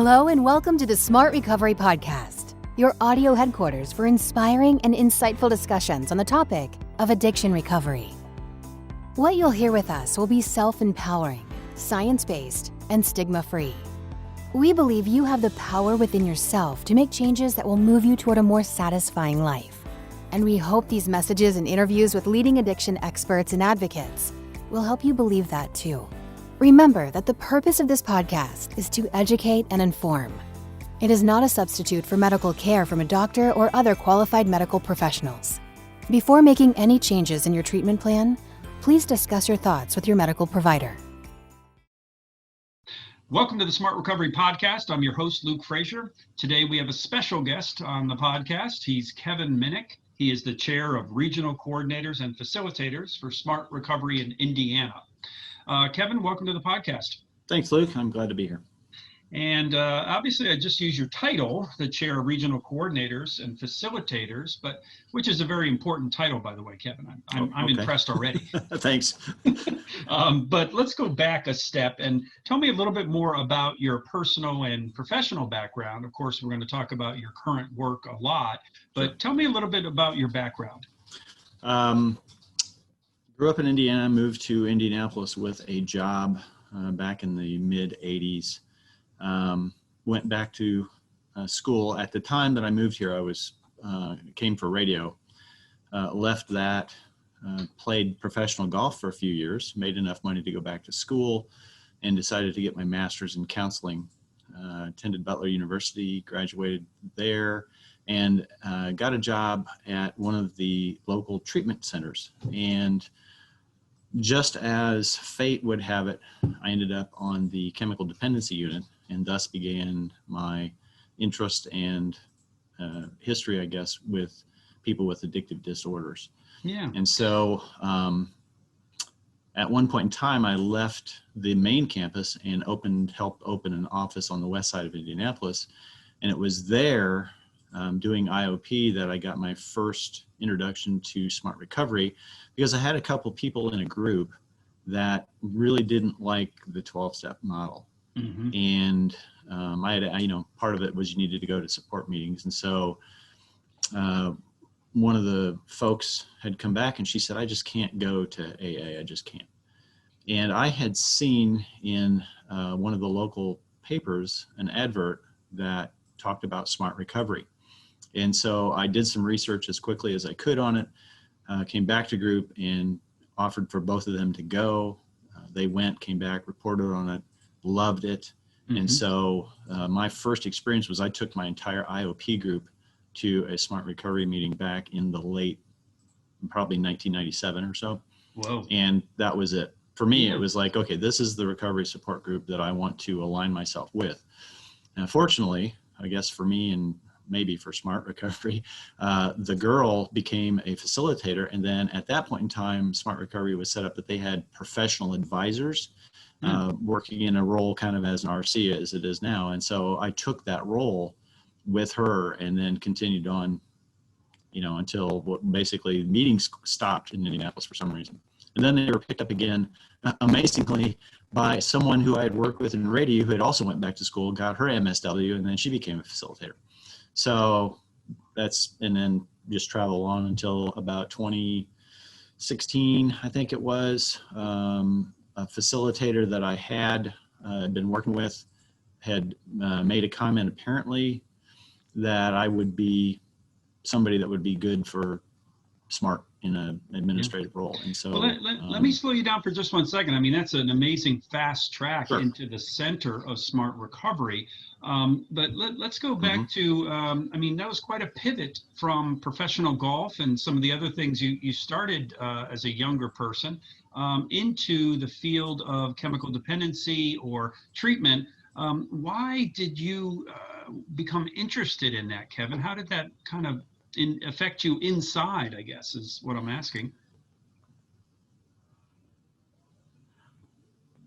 Hello and welcome to the Smart Recovery Podcast, your audio headquarters for inspiring and insightful discussions on the topic of addiction recovery. What you'll hear with us will be self-empowering, science-based, and stigma-free. We believe you have the power within yourself to make changes that will move you toward a more satisfying life. And we hope these messages and interviews with leading addiction experts and advocates will help you believe that too. Remember that the purpose of this podcast is to educate and inform. It is not a substitute for medical care from a doctor or other qualified medical professionals. Before making any changes in your treatment plan, please discuss your thoughts with your medical provider. Welcome to the Smart Recovery Podcast. I'm your host, Luke Frazier. Today we have a special guest on the podcast. He's Kevin Minnick. He is the chair of regional coordinators and facilitators for Smart Recovery in Indiana. Kevin, welcome to the podcast. Thanks, Luke. I'm glad to be here. And obviously, I just use your title, the chair of regional coordinators and facilitators, but which is a very important title, by the way, Kevin. I'm Okay. impressed already. Thanks. But let's go back a step and tell me a little bit more about your personal and professional background. Of course, we're going to talk about your current work a lot, but Sure. Tell me a little bit about your background. Grew up in Indiana, moved to Indianapolis with a job back in the mid 80s. Went back to school. At the time that I moved here, I came for radio. Left that, played professional golf for a few years, made enough money to go back to school, and decided to get my master's in counseling. Attended Butler University, graduated there, and got a job at one of the local treatment centers. And just as fate would have it, I ended up on the chemical dependency unit, and thus began my interest and history, I guess, with people with addictive disorders. Yeah. And so at one point in time, I left the main campus and helped open an office on the west side of Indianapolis. And it was there doing IOP that I got my first introduction to Smart Recovery, because I had a couple people in a group that really didn't like the 12-step model. Mm-hmm. And part of it was you needed to go to support meetings. And so one of the folks had come back and she said, I just can't go to AA, I just can't. And I had seen in one of the local papers an advert that talked about Smart Recovery. And so I did some research as quickly as I could on it, came back to group and offered for both of them to go. They went, came back, reported on it, loved it. Mm-hmm. And so my first experience was I took my entire IOP group to a Smart Recovery meeting back in the probably 1997 or so. Whoa. And that was it. For me, It was like, okay, this is the recovery support group that I want to align myself with. And fortunately, I guess for me and maybe for Smart Recovery, the girl became a facilitator. And then at that point in time, Smart Recovery was set up that they had professional advisors working in a role kind of as an RC as it is now. And so I took that role with her and then continued on, until basically meetings stopped in Indianapolis for some reason. And then they were picked up again, amazingly, by someone who I had worked with in radio who had also went back to school, got her MSW, and then she became a facilitator. So and then just travel on until about 2016, I think it was. A facilitator that I had been working with had made a comment apparently that I would be somebody that would be good for Smart in an administrative role. And so let me slow you down for just 1 second. I mean, that's an amazing fast track Sure. into the center of Smart Recovery. But let's go back to, that was quite a pivot from professional golf and some of the other things you started as a younger person into the field of chemical dependency or treatment. Why did you become interested in that, Kevin? How did that kind of affect you inside, I guess, is what I'm asking.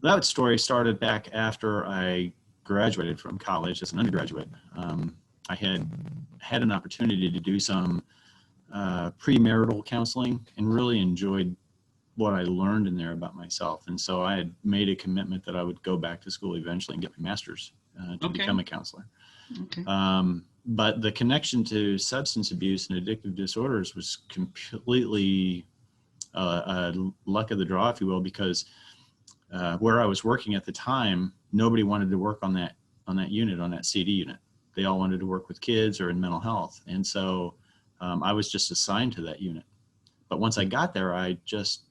That story started back after I graduated from college as an undergraduate. I had an opportunity to do some premarital counseling and really enjoyed what I learned in there about myself. And so I had made a commitment that I would go back to school eventually and get my master's to Okay. become a counselor. Okay. But the connection to substance abuse and addictive disorders was completely luck of the draw, if you will, because where I was working at the time, nobody wanted to work on that unit, on that CD unit. They all wanted to work with kids or in mental health. And so I was just assigned to that unit. But once I got there,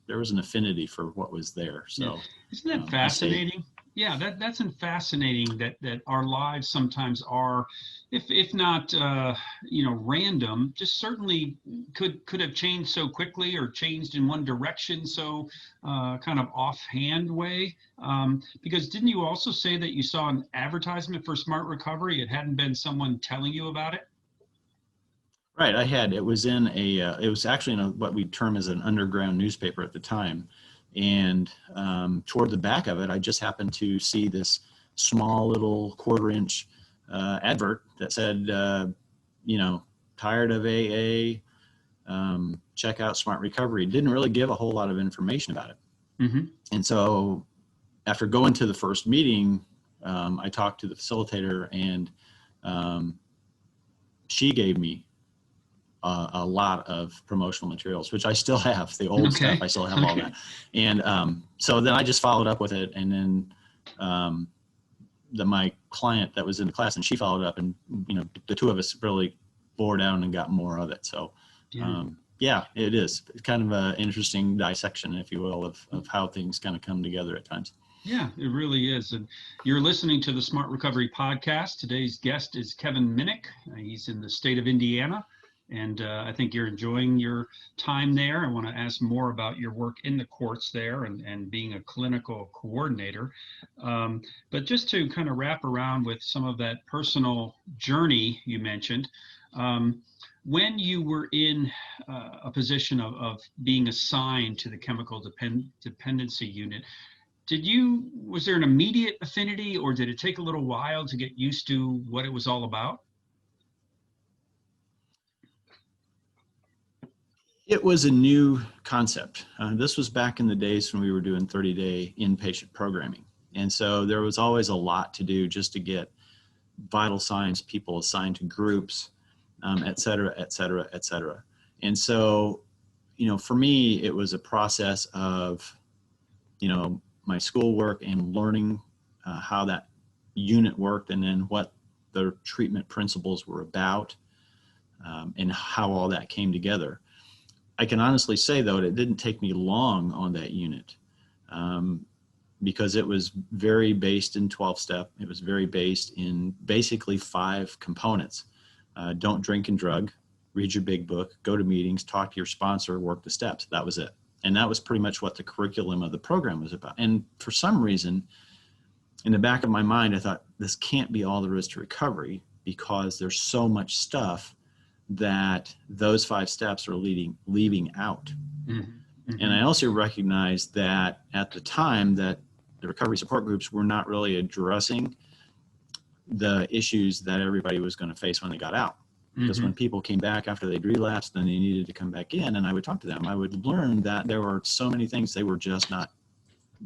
there was an affinity for what was there. So isn't that fascinating? Yeah, that's fascinating that our lives sometimes are, if not random, just certainly could have changed so quickly or changed in one direction so kind of offhand way. Because didn't you also say that you saw an advertisement for Smart Recovery? It hadn't been someone telling you about it? Right, I had. It was in it was actually in what we term as an underground newspaper at the time. And toward the back of it, I just happened to see this small little 1/4-inch advert that said, tired of AA, check out Smart Recovery. It didn't really give a whole lot of information about it. Mm-hmm. And so after going to the first meeting, I talked to the facilitator, and she gave me a lot of promotional materials, which I still have. The old stuff, I still have all that. And so then I just followed up with it, and then my client that was in the class, and she followed up, and the two of us really bore down and got more of it. So it is kind of an interesting dissection, if you will, of how things kind of come together at times. Yeah, it really is. And you're listening to the Smart Recovery Podcast. Today's guest is Kevin Minnick. He's in the state of Indiana. And I think you're enjoying your time there. I want to ask more about your work in the courts there and being a clinical coordinator. But just to kind of wrap around with some of that personal journey you mentioned, when you were in a position of being assigned to the chemical dependency unit, was there an immediate affinity, or did it take a little while to get used to what it was all about? It was a new concept. This was back in the days when we were doing 30-day inpatient programming. And so there was always a lot to do just to get vital signs people assigned to groups, et cetera, et cetera, et cetera. And so, for me, it was a process of, my schoolwork and learning how that unit worked, and then what the treatment principles were about, and how all that came together. I can honestly say, though, it didn't take me long on that unit, because it was very based in 12-step. It was very based in basically 5 components. Don't drink and drug, read your big book, go to meetings, talk to your sponsor, work the steps. That was it. And that was pretty much what the curriculum of the program was about. And for some reason, in the back of my mind, I thought, this can't be all there is to recovery, because there's so much stuff that those 5 steps are leaving out. Mm-hmm. Mm-hmm. And I also recognized that at the time that the recovery support groups were not really addressing the issues that everybody was going to face when they got out. Because when people came back after they'd relapsed and they needed to come back in, and I would talk to them, I would learn that there were so many things they were just not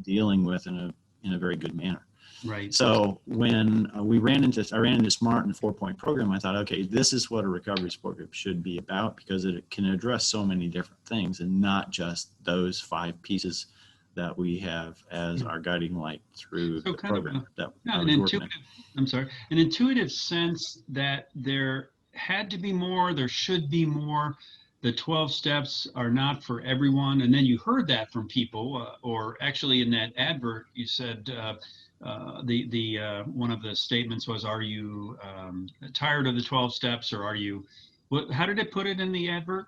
dealing with in a very good manner. Right. So when I ran into SMART in the 4-point program, I thought, okay, this is what a recovery support group should be about, because it can address so many different things and not just those 5 pieces that we have as our guiding light through the program that I was working in. An intuitive sense that there had to be more, there should be more. The 12 steps are not for everyone. And then you heard that from people, or actually in that advert, you said, one of the statements was, are you tired of the 12 steps, or how did it put it in the advert?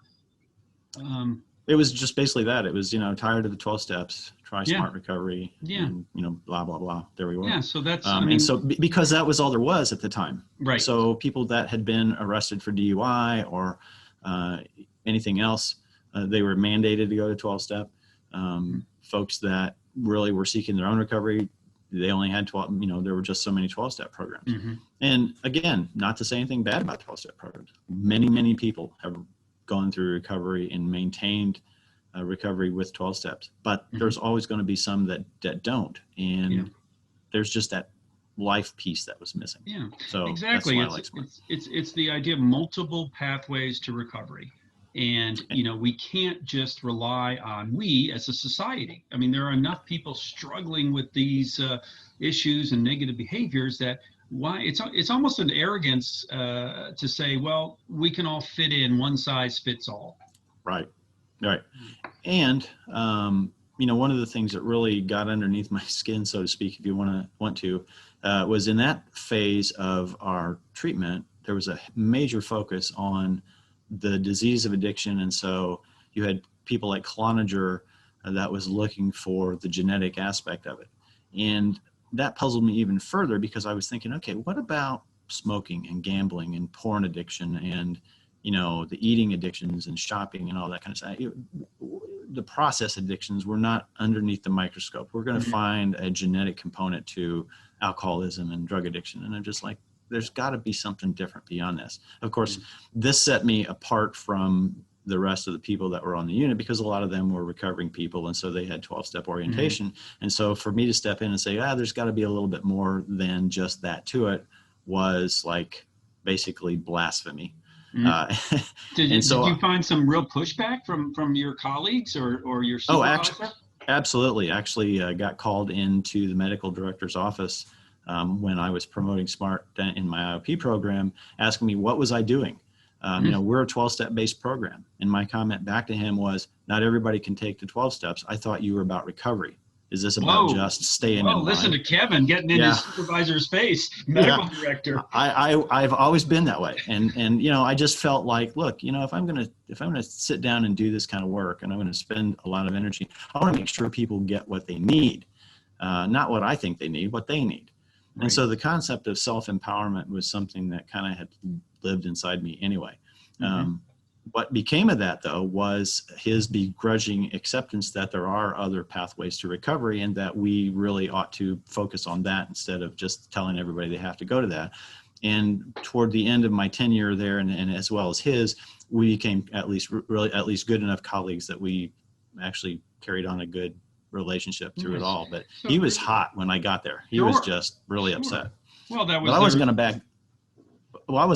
It was just basically that. It was, tired of the 12 steps, try Smart Recovery, and, blah, blah, blah. There we were. Yeah, so that's, and so because that was all there was at the time. Right. So people that had been arrested for DUI or anything else, they were mandated to go to 12-step. Folks that really were seeking their own recovery, they only had 12, there were just so many 12-step programs. Mm-hmm. And again, not to say anything bad about 12-step programs. Many, many people have gone through recovery and maintained recovery with 12 steps, but there's always going to be some that don't. And there's just that life piece that was missing. Yeah, So exactly. that's why I like SMART. It's the idea of multiple pathways to recovery. And, we can't just rely on we as a society. I mean, there are enough people struggling with these issues and negative behaviors that it's almost an arrogance to say, well, we can all fit in, one size fits all. Right. And, one of the things that really got underneath my skin, so to speak, if you want to, was in that phase of our treatment, there was a major focus on the disease of addiction. And so you had people like Cloninger that was looking for the genetic aspect of it. And that puzzled me even further because I was thinking, okay, what about smoking and gambling and porn addiction and, the eating addictions and shopping and all that kind of stuff? The process addictions were not underneath the microscope. We're going to find a genetic component to alcoholism and drug addiction. And I'm just like, there's got to be something different beyond this. Of course, this set me apart from the rest of the people that were on the unit because a lot of them were recovering people. And so they had 12-step orientation. And so for me to step in and say, there's got to be a little bit more than just that to it was like basically blasphemy. Did you find some real pushback from your colleagues or your supervisor? Absolutely. Actually got called into the medical director's office when I was promoting SMART in my IOP program, asking me what was I doing. We're a 12-step based program. And my comment back to him was, not everybody can take the 12 steps. I thought you were about recovery. Is this about just staying in line? Listen to Kevin getting in his supervisor's face, medical director. I've always been that way. And I just felt like, look, if I'm going to sit down and do this kind of work and I'm going to spend a lot of energy, I want to make sure people get what they need, not what I think they need, what they need. Right. And so the concept of self-empowerment was something that kind of had lived inside me anyway. What became of that, though, was his begrudging acceptance that there are other pathways to recovery and that we really ought to focus on that instead of just telling everybody they have to go to that. And toward the end of my tenure there, and as well as his, we became at least good enough colleagues that we actually carried on a good relationship through it all. But he was hot when I got there. He was just really upset. Well, that was. But I wasn't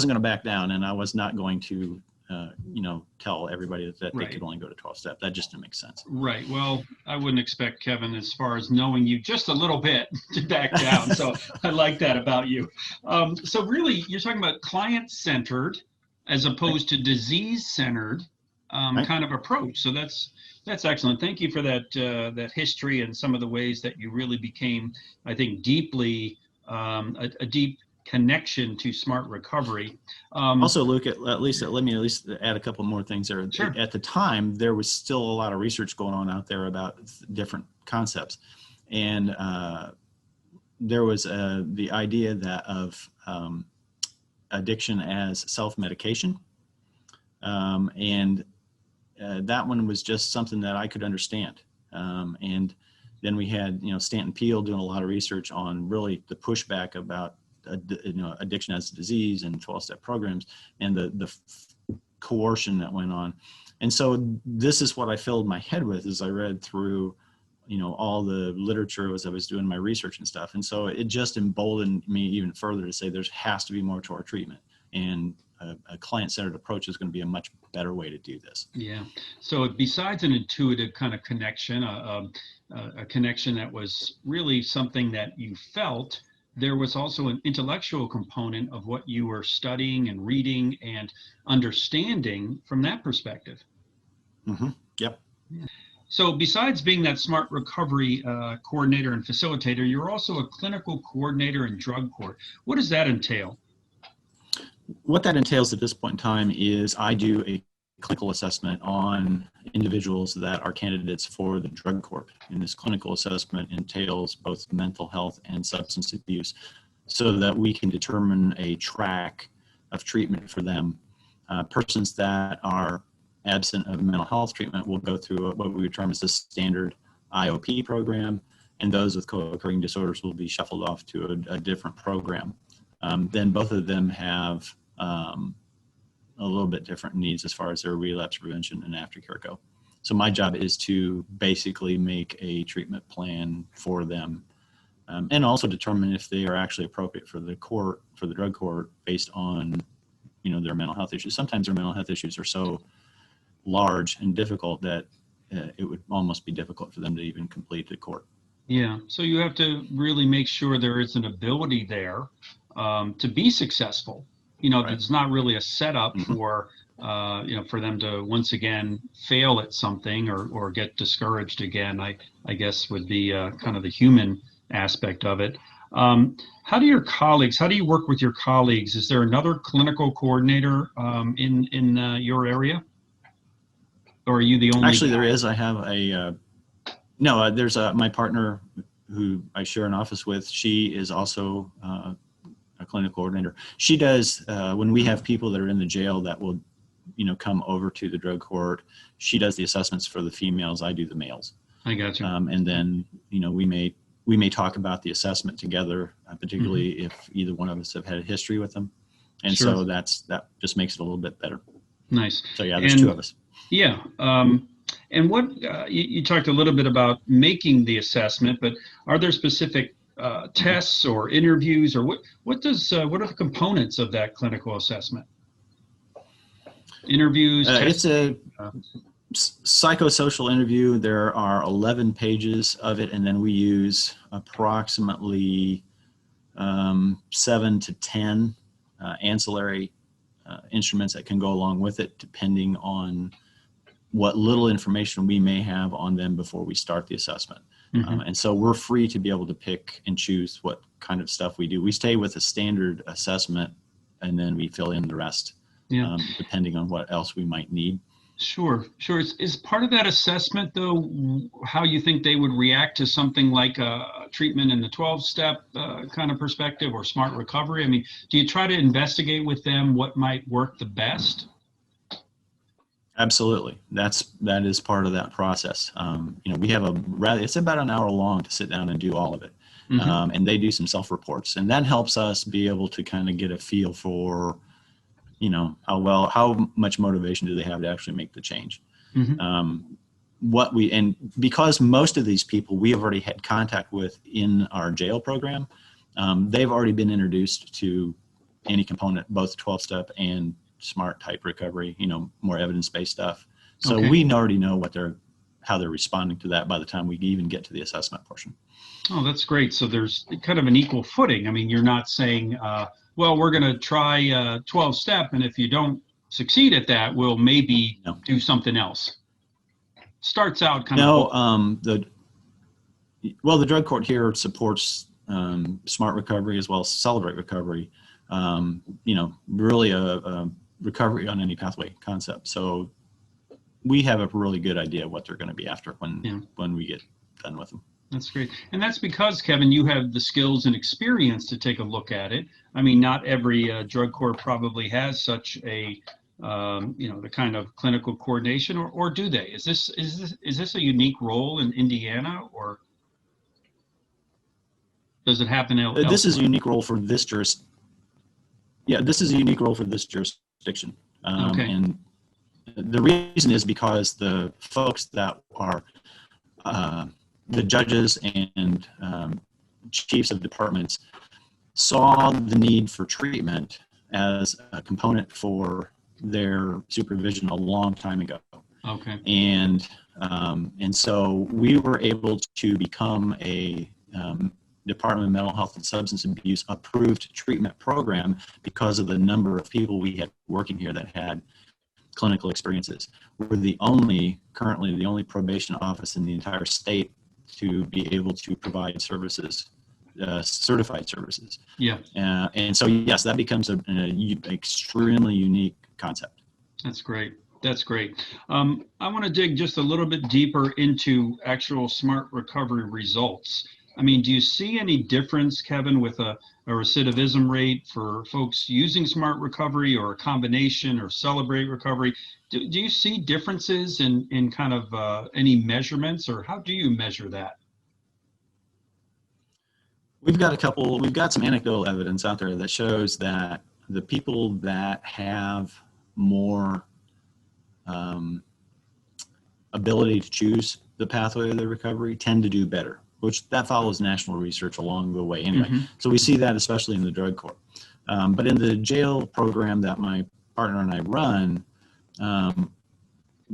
going to back down, and I was not going to tell everybody that they could only go to 12 step. That just didn't make sense. Right. Well, I wouldn't expect Kevin, as far as knowing you just a little bit, to back down. So I like that about you. So really, you're talking about client-centered as opposed to disease-centered kind of approach. So that's excellent. Thank you for that history and some of the ways that you really became, I think, deeply a deep connection to SMART recovery. Also, Luke, let me add a couple more things there. Sure. At the time, there was still a lot of research going on out there about different concepts. And there was the idea of addiction as self-medication. And that one was just something that I could understand. And then we had, Stanton Peele doing a lot of research on really the pushback about addiction as a disease and 12-step programs and the coercion that went on. And so this is what I filled my head with as I read through, all the literature as I was doing my research and stuff. And so it just emboldened me even further to say there has to be more to our treatment. And a client-centered approach is going to be a much better way to do this. Yeah. So besides an intuitive kind of connection, a connection that was really something that you felt, there was also an intellectual component of what you were studying and reading and understanding from that perspective. Mm-hmm. Yep. So besides being that SMART recovery coordinator and facilitator, you're also a clinical coordinator in drug court. What does that entail? What that entails at this point in time is I do a clinical assessment on individuals that are candidates for the drug court. And this clinical assessment entails both mental health and substance abuse so that we can determine a track of treatment for them. Persons that are absent of mental health treatment will go through what we would term as the standard IOP program, and those with co-occurring disorders will be shuffled off to a different program. Then both of them have a little bit different needs as far as their relapse prevention and aftercare go. So my job is to basically make a treatment plan for them and also determine if they are actually appropriate for the court, for the drug court, based on, their mental health issues. Sometimes their mental health issues are so large and difficult that it would almost be difficult for them to even complete the court. Yeah, so you have to really make sure there is an ability there to be successful. Right. It's not really a setup Mm-hmm. for, for them to once again fail at something or get discouraged again, I guess would be kind of the human aspect of it. How do you work with your colleagues? Is there another clinical coordinator in your area? Or are you the only Actually, guy? there is. I have there's my partner who I share an office with. She is also a clinical coordinator. She does, when we have people that are in the jail that will, come over to the drug court, she does the assessments for the females. I do the males. I got you. And then, we may talk about the assessment together, particularly if either one of us have had a history with them. And Sure. so that just makes it a little bit better. Nice. So yeah, there's two of us. Yeah. And what you talked a little bit about making the assessment, but are there specific tests or interviews, or what are the components of that clinical assessment? Interviews, tests? It's a psychosocial interview. There are 11 pages of it, and then we use approximately 7 to 10 ancillary instruments that can go along with it, depending on what little information we may have on them before we start the assessment. And so we're free to be able to pick and choose what kind of stuff we do. We stay with a standard assessment, and then we fill in the rest, depending on what else we might need. Sure. Is part of that assessment, though, how you think they would react to something like a treatment in the 12-step kind of perspective or smart recovery? I mean, do you try to investigate with them what might work the best? Absolutely. That is part of that process. We have it's about an hour long to sit down and do all of it. And they do some self-reports, and that helps us be able to kind of get a feel for, how much motivation do they have to actually make the change. And because most of these people we have already had contact with in our jail program, they've already been introduced to any component, both 12-step and smart type recovery, more evidence-based stuff. So we already know how they're responding to that by the time we even get to the assessment portion. Oh, that's great. So there's kind of an equal footing. I mean, you're not saying, well, we're going to try 12-step, and if you don't succeed at that, we'll maybe do something else. Starts out kind of. The drug court here supports smart recovery as well as celebrate recovery. Really a recovery on any pathway concept. So we have a really good idea of what they're going to be after when we get done with them. That's great. And that's because, Kevin, you have the skills and experience to take a look at it. I mean, not every drug court probably has such a, the kind of clinical coordination, or do they? Is this a unique role in Indiana, or does it happen elsewhere? This is a unique role for this jurisdiction. Yeah, this is a unique role for this jurisdiction. And the reason is because the folks that are the judges and chiefs of departments saw the need for treatment as a component for their supervision a long time ago. Okay. And so we were able to become a Department of Mental Health and Substance Abuse approved treatment program because of the number of people we had working here that had clinical experiences. We're currently the only probation office in the entire state to be able to provide services, certified services. Yeah. And so, yes, that becomes an extremely unique concept. That's great. That's great. I want to dig just a little bit deeper into actual smart recovery results. I mean, do you see any difference, Kevin, with a recidivism rate for folks using smart recovery, or a combination, or celebrate recovery? Do you see differences in kind of any measurements, or how do you measure that? We've got some anecdotal evidence out there that shows that the people that have more ability to choose the pathway of their recovery tend to do better which that follows national research along the way anyway. So we see that especially in the drug court. But in the jail program that my partner and I run,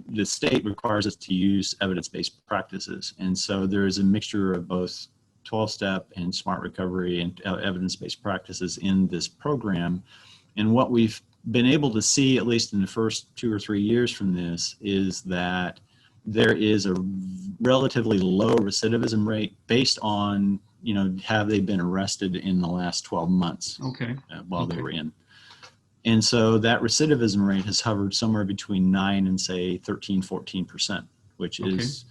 the state requires us to use evidence-based practices. And so there is a mixture of both 12-step and smart recovery and evidence-based practices in this program. And what we've been able to see, at least in the first 2 or 3 years from this, is that there is a relatively low recidivism rate based on, have they been arrested in the last 12 months while they were in. And so that recidivism rate has hovered somewhere between 9 and say 13, 14%, which is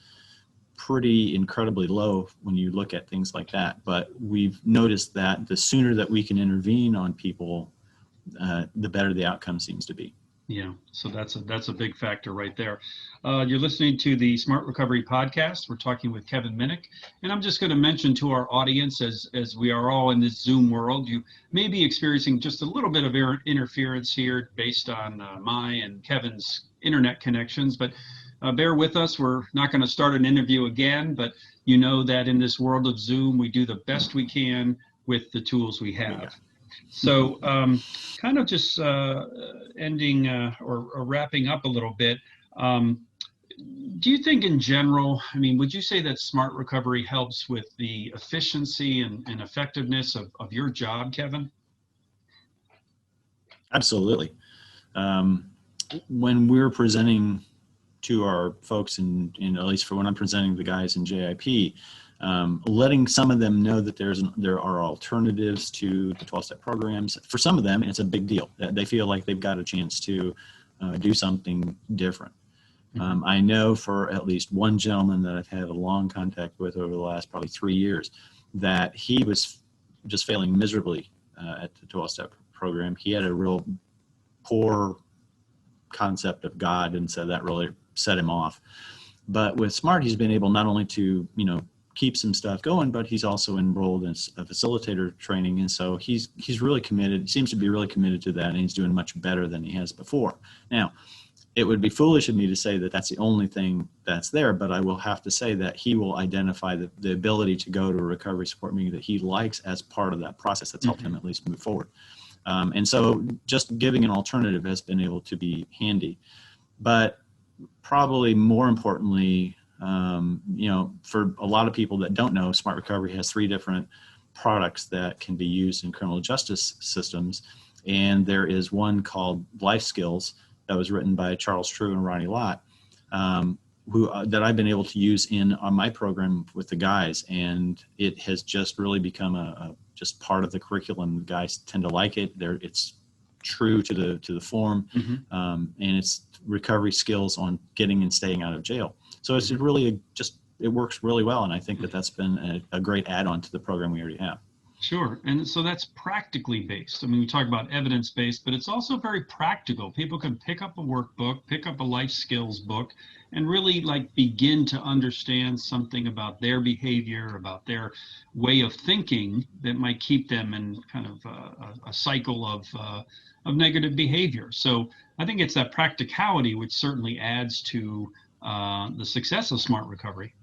pretty incredibly low when you look at things like that. But we've noticed that the sooner that we can intervene on people, the better the outcome seems to be. Yeah, so that's a big factor right there. You're listening to the Smart Recovery Podcast. We're talking with Kevin Minnick, and I'm just going to mention to our audience, as we are all in this Zoom world, you may be experiencing just a little bit of interference here based on my and Kevin's internet connections, but bear with us. We're not going to start an interview again, but you know that in this world of Zoom, we do the best we can with the tools we have. Yeah. So kind of just ending or wrapping up a little bit, do you think in general, would you say that smart recovery helps with the efficiency and effectiveness of your job, Kevin? Absolutely. When we're presenting to our folks, and at least for when I'm presenting the guys in JIP, letting some of them know that there are alternatives to the 12-step programs. For some of them, it's a big deal. They feel like they've got a chance to do something different. I know for at least one gentleman that I've had a long contact with over the last probably 3 years, that he was just failing miserably at the 12-step program. He had a real poor concept of God, and so that really set him off. But with SMART, he's been able not only to, keep some stuff going, but he's also enrolled in a facilitator training. And so he's really committed, seems to be really committed to that, and he's doing much better than he has before. Now, it would be foolish of me to say that that's the only thing that's there, but I will have to say that he will identify the ability to go to a recovery support meeting that he likes as part of that process that's helped him at least move forward. And so just giving an alternative has been able to be handy. But probably more importantly, for a lot of people that don't know, Smart Recovery has 3 different products that can be used in criminal justice systems. And there is one called Life Skills that was written by Charles True and Ronnie Lott, that I've been able to use on my program with the guys. And it has just really become just part of the curriculum. The guys tend to like it. It's true to the form, and it's recovery skills on getting and staying out of jail. So it's really it works really well, and I think that's been a great add-on to the program we already have. Sure, and so that's practically based. We talk about evidence-based, but it's also very practical. People can pick up a workbook, pick up a life skills book, and really begin to understand something about their behavior, about their way of thinking that might keep them in kind of a cycle of negative behavior. So I think it's that practicality which certainly adds to the success of smart recovery.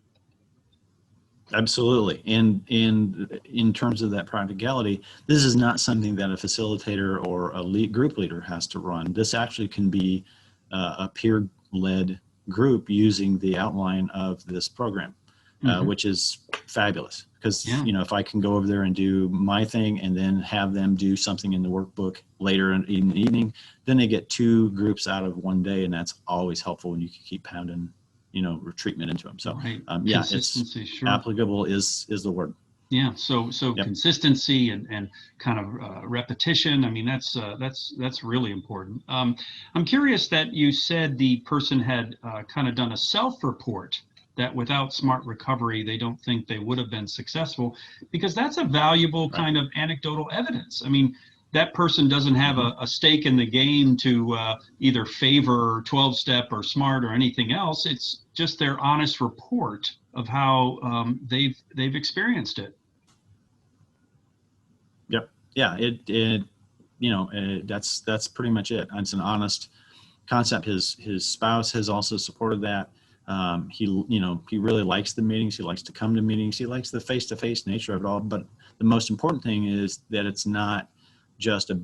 Absolutely. And in terms of that practicality, this is not something that a facilitator or a group leader has to run. This actually can be a peer-led group using the outline of this program, which is fabulous. Because, if I can go over there and do my thing and then have them do something in the workbook later in the evening, then they get 2 groups out of one day, and that's always helpful when you can keep pounding treatment into them. So it's sure. Applicable is the word. Yeah. So consistency and kind of repetition. That's really important. I'm curious that you said the person had kind of done a self-report that without smart recovery, they don't think they would have been successful, because that's a valuable kind of anecdotal evidence. That person doesn't have a stake in the game to either favor 12-step or SMART or anything else. It's just their honest report of how they've experienced it. Yep. Yeah. That's pretty much it. It's an honest concept. His spouse has also supported that. He really likes the meetings. He likes to come to meetings. He likes the face-to-face nature of it all. But the most important thing is that it's not just a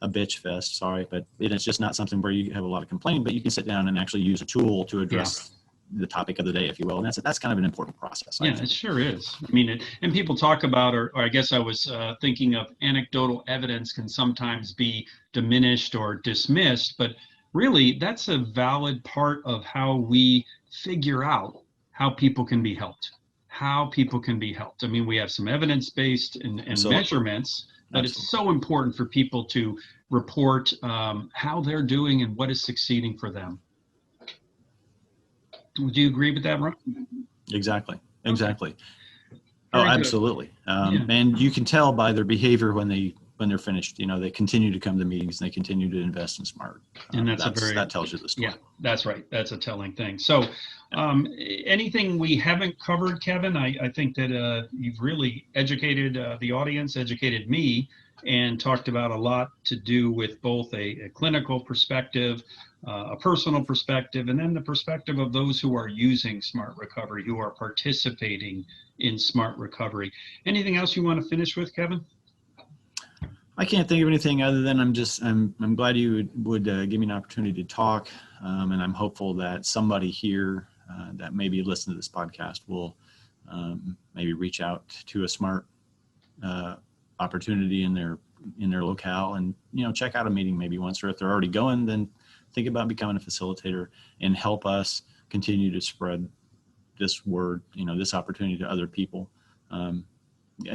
bitch fest. Sorry, but it's just not something where you have a lot of complaining. But you can sit down and actually use a tool to address the topic of the day, if you will. And that's kind of an important process. Yeah, it sure is. I mean, and people talk about, or I guess I was thinking of, anecdotal evidence can sometimes be diminished or dismissed, but really that's a valid part of how we figure out how people can be helped. I mean, we have some evidence-based and measurements, but it's so important for people to report how they're doing and what is succeeding for them. Would you agree with that, Ron? Exactly. Very Absolutely. And you can tell by their behavior when they're finished. They continue to come to meetings and they continue to invest in SMART. And that tells you the story. Yeah, that's right. That's a telling thing. So anything we haven't covered, Kevin? I think that you've really educated the audience, educated me, and talked about a lot to do with both a clinical perspective, a personal perspective, and then the perspective of those who are using Smart Recovery, who are participating in Smart Recovery. Anything else you want to finish with, Kevin? I can't think of anything other than I'm glad you would give me an opportunity to talk, and I'm hopeful that somebody here that maybe listen to this podcast will maybe reach out to a Smart opportunity in their locale and check out a meeting maybe once, or if they're already going, then think about becoming a facilitator and help us continue to spread this word, this opportunity to other people. And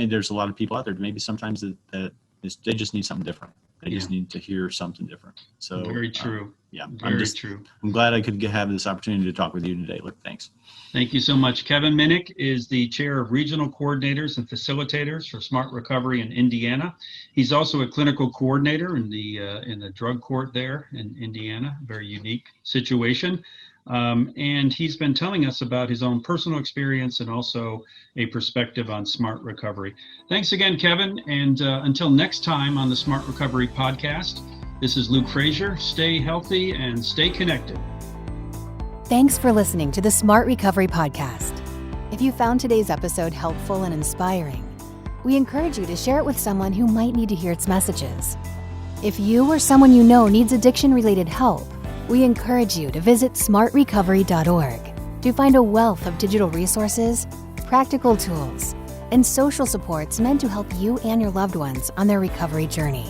there's a lot of people out there maybe sometimes that they just need something different. They just need to hear something different. So very true. Very true. I'm glad I could have this opportunity to talk with you today. Look, thanks. Thank you so much. Kevin Minnick is the chair of regional coordinators and facilitators for Smart Recovery in Indiana. He's also a clinical coordinator in the drug court there in Indiana. Very unique situation. And he's been telling us about his own personal experience and also a perspective on Smart Recovery. Thanks again, Kevin. And until next time on the Smart Recovery podcast, this is Luke Frazier. Stay healthy and stay connected. Thanks for listening to the Smart Recovery podcast. If you found today's episode helpful and inspiring, we encourage you to share it with someone who might need to hear its messages. If you or someone you know needs addiction-related help, we encourage you to visit smartrecovery.org to find a wealth of digital resources, practical tools, and social supports meant to help you and your loved ones on their recovery journey.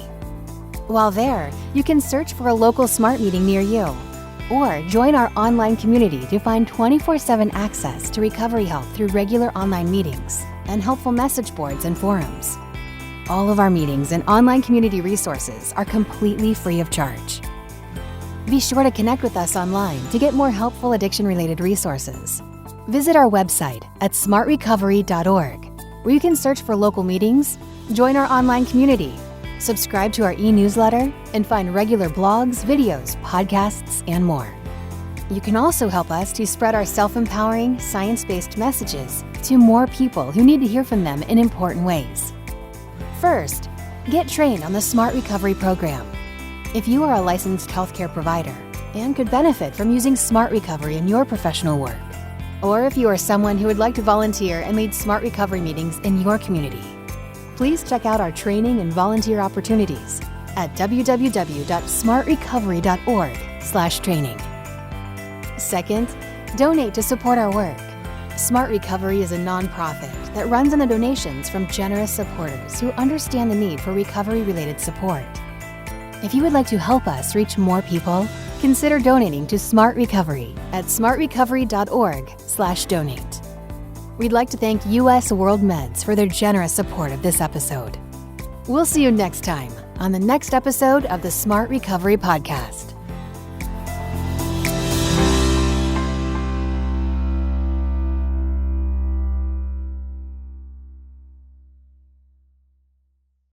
While there, you can search for a local SMART meeting near you, or join our online community to find 24/7 access to recovery help through regular online meetings and helpful message boards and forums. All of our meetings and online community resources are completely free of charge. Be sure to connect with us online to get more helpful addiction-related resources. Visit our website at smartrecovery.org, where you can search for local meetings, join our online community, subscribe to our e-newsletter, and find regular blogs, videos, podcasts, and more. You can also help us to spread our self-empowering, science-based messages to more people who need to hear from them in important ways. First, get trained on the Smart Recovery program. If you are a licensed healthcare provider and could benefit from using Smart Recovery in your professional work, or if you are someone who would like to volunteer and lead Smart Recovery meetings in your community, please check out our training and volunteer opportunities at www.smartrecovery.org/training. Second, donate to support our work. Smart Recovery is a nonprofit that runs on the donations from generous supporters who understand the need for recovery-related support. If you would like to help us reach more people, consider donating to Smart Recovery at smartrecovery.org/donate. We'd like to thank US World Meds for their generous support of this episode. We'll see you next time on the next episode of the Smart Recovery Podcast.